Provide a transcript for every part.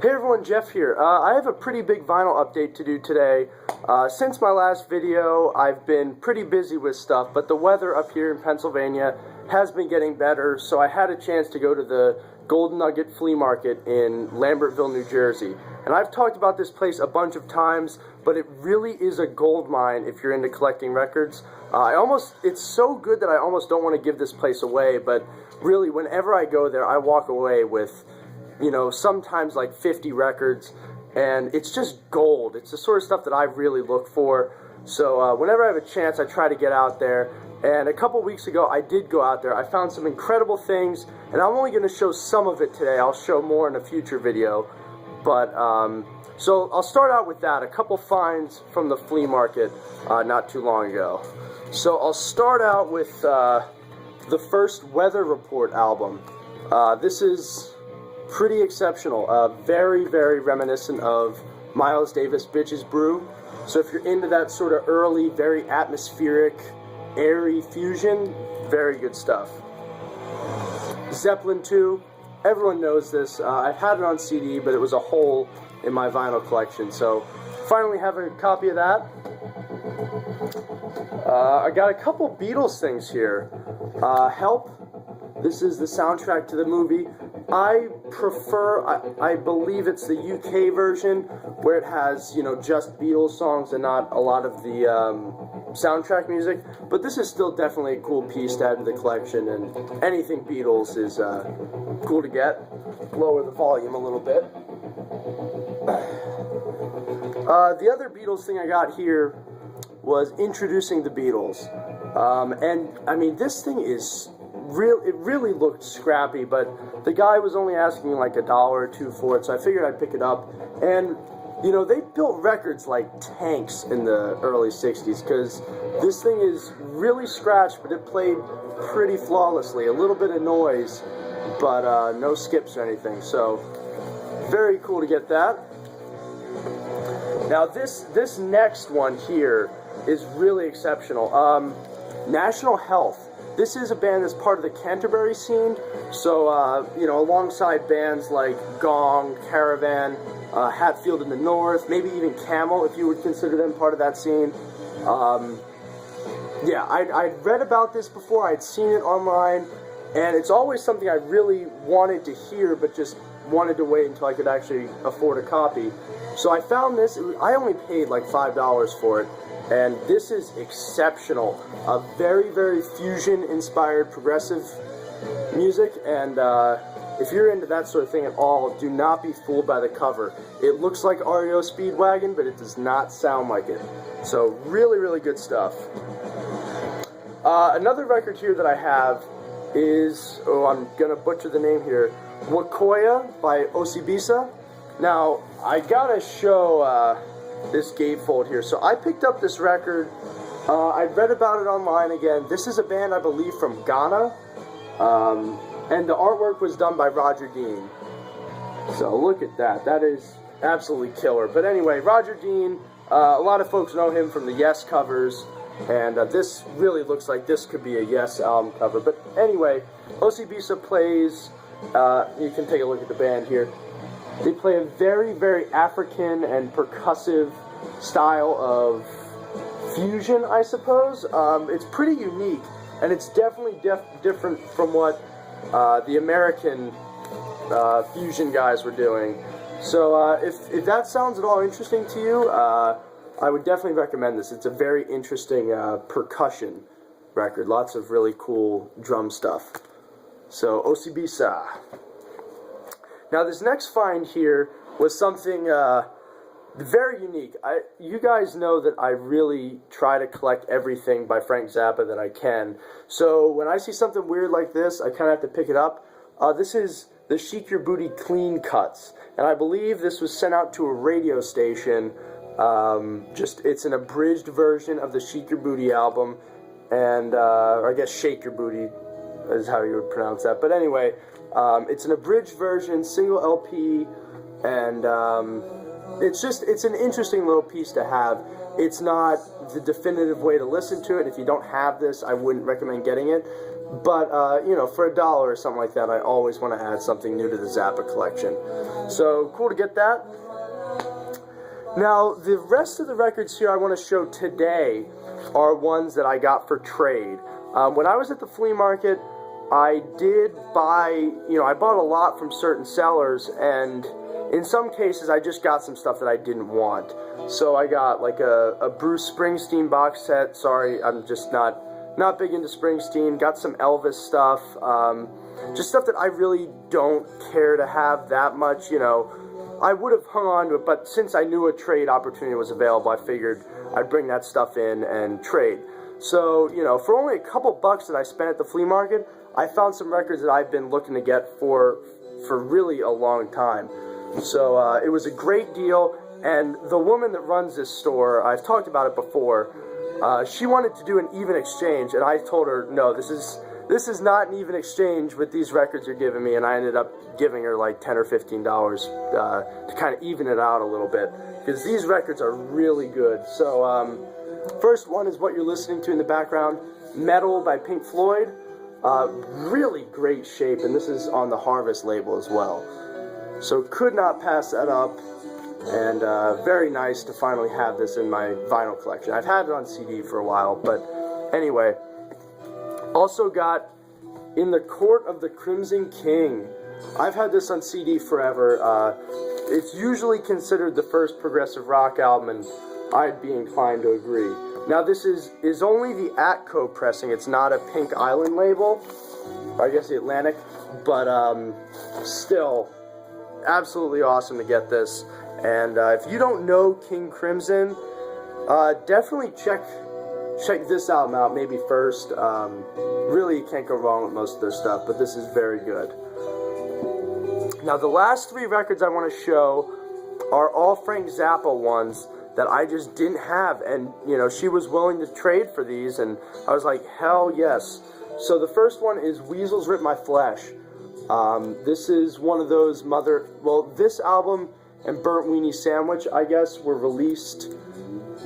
Hey everyone, Jeff here. I have a pretty big vinyl update to do today. Since my last video, I've been pretty busy with stuff, but the weather up here in Pennsylvania has been getting better, so I had a chance to go to the Golden Nugget Flea Market in Lambertville, New Jersey. And I've talked about this place a bunch of times, but it really is a gold mine if you're into collecting records. It's so good that I almost don't want to give this place away, but really, whenever I go there, I walk away with, you know, sometimes like 50 records, and it's just gold. It's the sort of stuff that I really look for. So whenever I have a chance, I try to get out there. And a couple weeks ago, I did go out there. I found some incredible things, and I'm only going to show some of it today. I'll show more in a future video. But so I'll start out with that. A couple finds from the flea market not too long ago. So I'll start out with the first Weather Report album. This is pretty exceptional, very, very reminiscent of Miles Davis' Bitches Brew. So if you're into that sort of early, very atmospheric, airy fusion, very good stuff. Zeppelin 2, everyone knows this. I've had it on CD, but it was a hole in my vinyl collection, so finally have a copy of that. I got a couple Beatles things here. Help. This is the soundtrack to the movie. I prefer, I believe it's the UK version, where it has, you know, just Beatles songs and not a lot of the soundtrack music. But this is still definitely a cool piece to add to the collection, and anything Beatles is cool to get. Lower the volume a little bit. The other Beatles thing I got here was Introducing the Beatles. And, I mean, this thing is it really looked scrappy, but the guy was only asking like $1 or $2 for it, so I figured I'd pick it up. And, you know, they built records like tanks in the early 60s, because this thing is really scratched, but it played pretty flawlessly. A little bit of noise, but no skips or anything, so very cool to get that. Now this next one here is really exceptional. National Health. This is a band that's part of the Canterbury scene, so, you know, alongside bands like Gong, Caravan, Hatfield in the North, maybe even Camel, if you would consider them part of that scene. Yeah, I'd read about this before, I'd seen it online, and it's always something I really wanted to hear, but just wanted to wait until I could actually afford a copy. So I found this. I only paid like $5 for it. And this is exceptional. Very, very fusion-inspired progressive music, and if you're into that sort of thing at all, do not be fooled by the cover. It looks like REO Speedwagon, but it does not sound like it. So really, really good stuff. Another record here that I have is, oh, I'm going to butcher the name here, Wakoya by Osibisa. Now, I gotta show this gatefold here. So I picked up this record. I read about it online again. This is a band, I believe, from Ghana. And the artwork was done by Roger Dean. So look at that. That is absolutely killer. But anyway, Roger Dean, a lot of folks know him from the Yes covers. And this really looks like this could be a Yes album cover. But anyway, Osibisa plays, you can take a look at the band here. They play a very, very African and percussive style of fusion, I suppose. It's pretty unique, and it's definitely different from what the American fusion guys were doing. So if that sounds at all interesting to you, I would definitely recommend this. It's a very interesting percussion record. Lots of really cool drum stuff. So, Osibisa. Now this next find here was something very unique. You guys know that I really try to collect everything by Frank Zappa that I can. So when I see something weird like this, I kind of have to pick it up. This is the Shake Your Booty Clean Cuts. And I believe this was sent out to a radio station. It's an abridged version of the Shake Your Booty album. And, or I guess Shake Your Booty is how you would pronounce that. But anyway, it's an abridged version, single LP, and it's an interesting little piece to have. It's not the definitive way to listen to it. If you don't have this, I wouldn't recommend getting it. But, you know, for $1 or something like that, I always want to add something new to the Zappa collection. So, cool to get that. Now, the rest of the records here I want to show today are ones that I got for trade. When I was at the flea market, I did buy, you know, I bought a lot from certain sellers, and in some cases I just got some stuff that I didn't want. So I got like a Bruce Springsteen box set. Sorry, I'm just not big into Springsteen. Got some Elvis stuff, just stuff that I really don't care to have that much, you know. I would have hung on to it, but since I knew a trade opportunity was available, I figured I'd bring that stuff in and trade. So, you know, for only a couple bucks that I spent at the flea market, I found some records that I've been looking to get for really a long time. So it was a great deal, and the woman that runs this store, I've talked about it before, she wanted to do an even exchange, and I told her, no, this is not an even exchange with these records you're giving me, and I ended up giving her like $10 or $15 to kind of even it out a little bit, because these records are really good. So first one is what you're listening to in the background, Metal by Pink Floyd. Really great shape, and this is on the Harvest label as well. So could not pass that up, and very nice to finally have this in my vinyl collection. I've had it on CD for a while, but anyway. Also got In the Court of the Crimson King. I've had this on CD forever. It's usually considered the first progressive rock album, and I'd be inclined to agree. Now this is only the Atco pressing. It's not a Pink Island label, or I guess the Atlantic, but still absolutely awesome to get this. And if you don't know King Crimson, definitely check this album out maybe first. Really, you can't go wrong with most of their stuff, but this is very good. Now, the last three records I want to show are all Frank Zappa ones that I just didn't have, and, you know, she was willing to trade for these, and I was like, hell yes. So the first one is Weasels Rip My Flesh. This is one of those this album and Burnt Weenie Sandwich, I guess, were released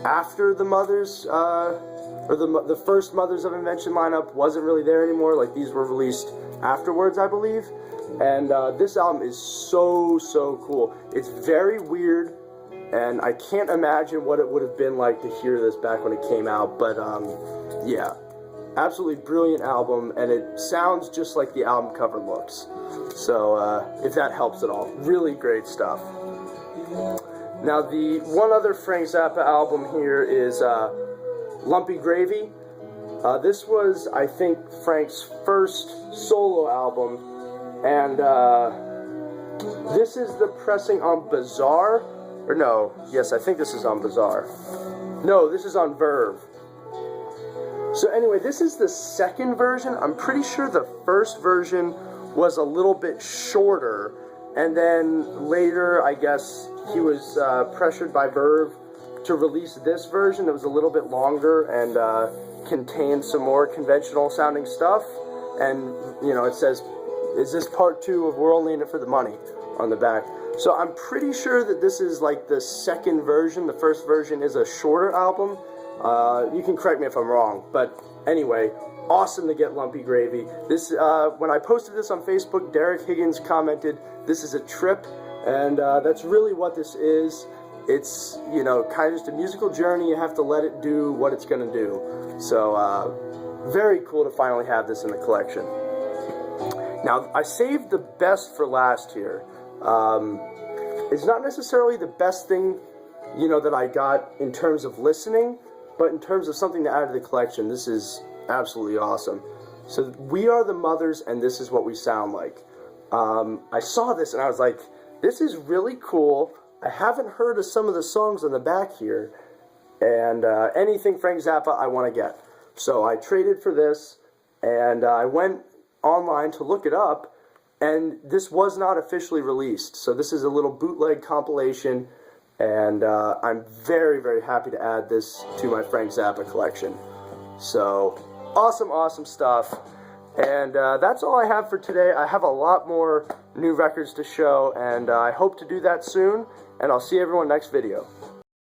after the Mothers, or the first Mothers of Invention lineup wasn't really there anymore. Like, these were released afterwards, I believe. And this album is so cool. It's very weird, and I can't imagine what it would have been like to hear this back when it came out. But yeah, absolutely brilliant album, and it sounds just like the album cover looks. So if that helps at all, really great stuff. Now, the one other Frank Zappa album here is Lumpy Gravy. This was, I think, Frank's first solo album, and this is the pressing on Bizarre, or no, yes, I think this is on Bizarre. No, this is on Verve. So anyway, this is the second version. I'm pretty sure the first version was a little bit shorter, and then later, I guess, he was pressured by Verve to release this version that was a little bit longer and contained some more conventional sounding stuff. And, you know, it says, is this part 2 of We're Only In It For The Money on the back. So I'm pretty sure that this is like the second version. The first version is a shorter album. You can correct me if I'm wrong, but anyway, awesome to get Lumpy Gravy. This when I posted this on Facebook, Derek Higgins commented, "This is a trip," and that's really what this is. It's, you know, kind of just a musical journey. You have to let it do what it's going to do. So very cool to finally have this in the collection. Now, I saved the best for last here. It's not necessarily the best thing, you know, that I got in terms of listening, but in terms of something to add to the collection, this is absolutely awesome. So, We Are the Mothers, and This Is What We Sound Like. I saw this and I was like, this is really cool. I haven't heard of some of the songs on the back here, and anything Frank Zappa I want to get. So I traded for this, and I went online to look it up, and this was not officially released. So this is a little bootleg compilation, and I'm very, very happy to add this to my Frank Zappa collection. So awesome stuff. And that's all I have for today. I have a lot more new records to show, and I hope to do that soon, and I'll see everyone next video.